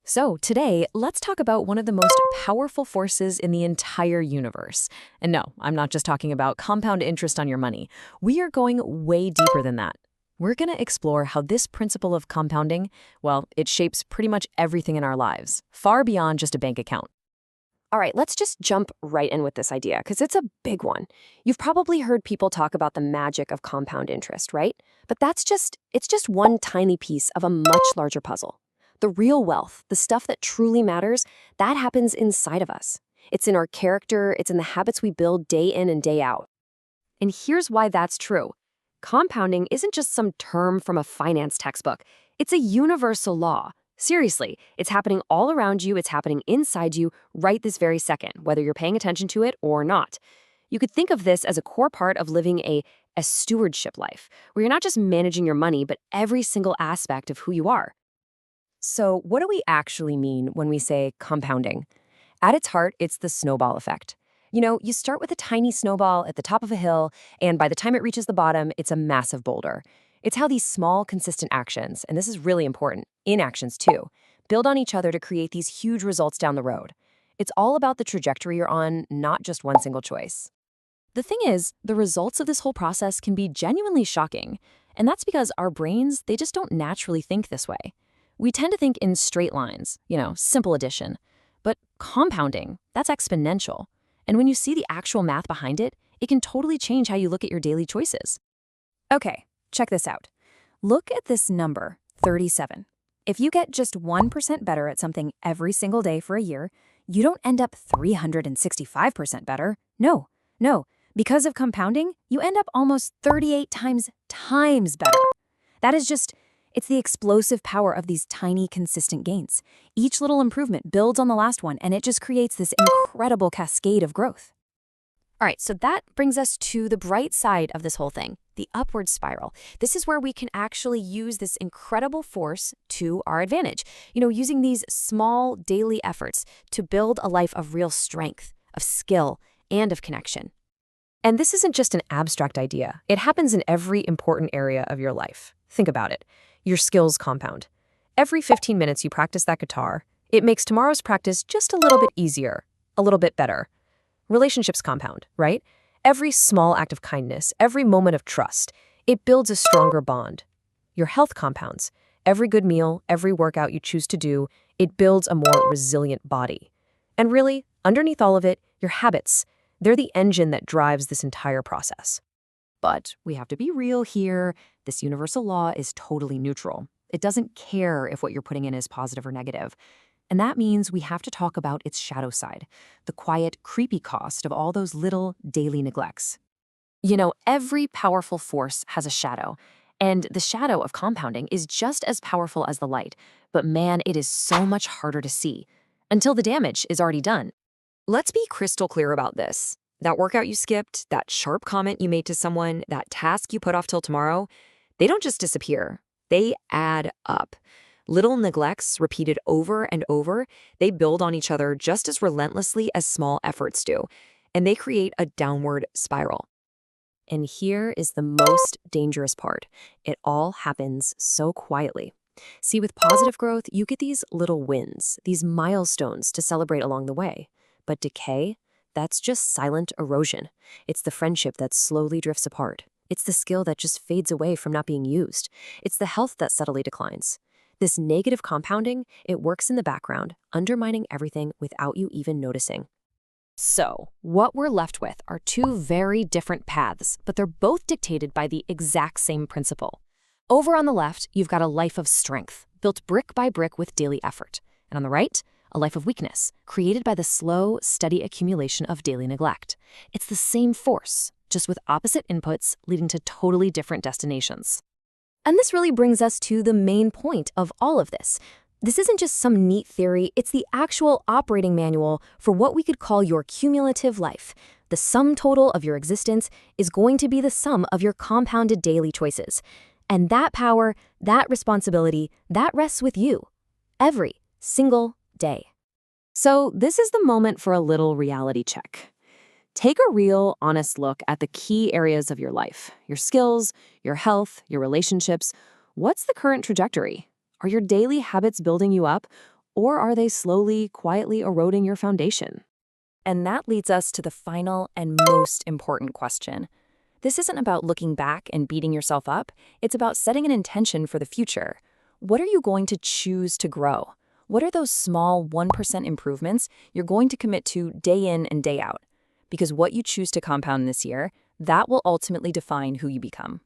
So today, let's talk about one of the most powerful forces in the entire universe. And no, I'm not just talking about compound interest on your money. We are going way deeper than that. We're going to explore how this principle of compounding, well, it shapes pretty much everything in our lives, far beyond just a bank account. All right, let's just jump right in with this idea because it's a big one. You've probably heard people talk about the magic of compound interest, right? But it's just one tiny piece of a much larger puzzle. The real wealth, the stuff that truly matters, that happens inside of us. It's in our character, it's in the habits we build day in and day out. And here's why that's true. Compounding isn't just some term from a finance textbook. It's a universal law. Seriously, it's happening all around you, it's happening inside you right this very second, whether you're paying attention to it or not. You could think of this as a core part of living a stewardship life, where you're not just managing your money, but every single aspect of who you are. So what do we actually mean when we say compounding? At its heart, it's the snowball effect. You know, you start with a tiny snowball at the top of a hill, and by the time it reaches the bottom, it's a massive boulder. It's how these small, consistent actions, and this is really important, inactions too, build on each other to create these huge results down the road. It's all about the trajectory you're on, not just one single choice. The thing is, the results of this whole process can be genuinely shocking, and that's because our brains, they just don't naturally think this way. We tend to think in straight lines, simple addition. But compounding, that's exponential. And when you see the actual math behind it, it can totally change how you look at your daily choices. Okay, check this out. Look at this number, 37. If you get just 1% better at something every single day for a year, you don't end up 365% better. No. Because of compounding, you end up almost 38 times better. That is it's the explosive power of these tiny, consistent gains. Each little improvement builds on the last one, and it just creates this incredible cascade of growth. All right, so that brings us to the bright side of this whole thing, the upward spiral. This is where we can actually use this incredible force to our advantage, using these small daily efforts to build a life of real strength, of skill, and of connection. And this isn't just an abstract idea. It happens in every important area of your life. Think about it. Your skills compound. Every 15 minutes you practice that guitar, it makes tomorrow's practice just a little bit easier, a little bit better. Relationships compound, right? Every small act of kindness, every moment of trust, it builds a stronger bond. Your health compounds. Every good meal, every workout you choose to do, it builds a more resilient body. And really, underneath all of it, your habits, they're the engine that drives this entire process. But we have to be real here. This universal law is totally neutral. It doesn't care if what you're putting in is positive or negative. And that means we have to talk about its shadow side, the quiet, creepy cost of all those little daily neglects. Every powerful force has a shadow, and the shadow of compounding is just as powerful as the light. But man, it is so much harder to see until the damage is already done. Let's be crystal clear about this. That workout you skipped, that sharp comment you made to someone, that task you put off till tomorrow, they don't just disappear. They add up. Little neglects repeated over and over, they build on each other just as relentlessly as small efforts do, and they create a downward spiral. And here is the most dangerous part. It all happens so quietly. See, with positive growth, you get these little wins, these milestones to celebrate along the way. But decay, that's just silent erosion. It's the friendship that slowly drifts apart. It's the skill that just fades away from not being used. It's the health that subtly declines. This negative compounding, it works in the background, undermining everything without you even noticing. So, what we're left with are two very different paths, but they're both dictated by the exact same principle. Over on the left, you've got a life of strength, built brick by brick with daily effort. And on the right, a life of weakness, created by the slow, steady accumulation of daily neglect. It's the same force, just with opposite inputs leading to totally different destinations. And this really brings us to the main point of all of this. This isn't just some neat theory, it's the actual operating manual for what we could call your cumulative life. The sum total of your existence is going to be the sum of your compounded daily choices. And that power, that responsibility, that rests with you. Every single day. So this is the moment for a little reality check. Take a real, honest look at the key areas of your life, your skills, your health, your relationships. What's the current trajectory? Are your daily habits building you up, Or are they slowly, quietly eroding your foundation? And that leads us to the final and most important question. This isn't about looking back and beating yourself up. It's about setting an intention for the future. What are you going to choose to grow? What are those small 1% improvements you're going to commit to day in and day out? Because what you choose to compound this year, that will ultimately define who you become.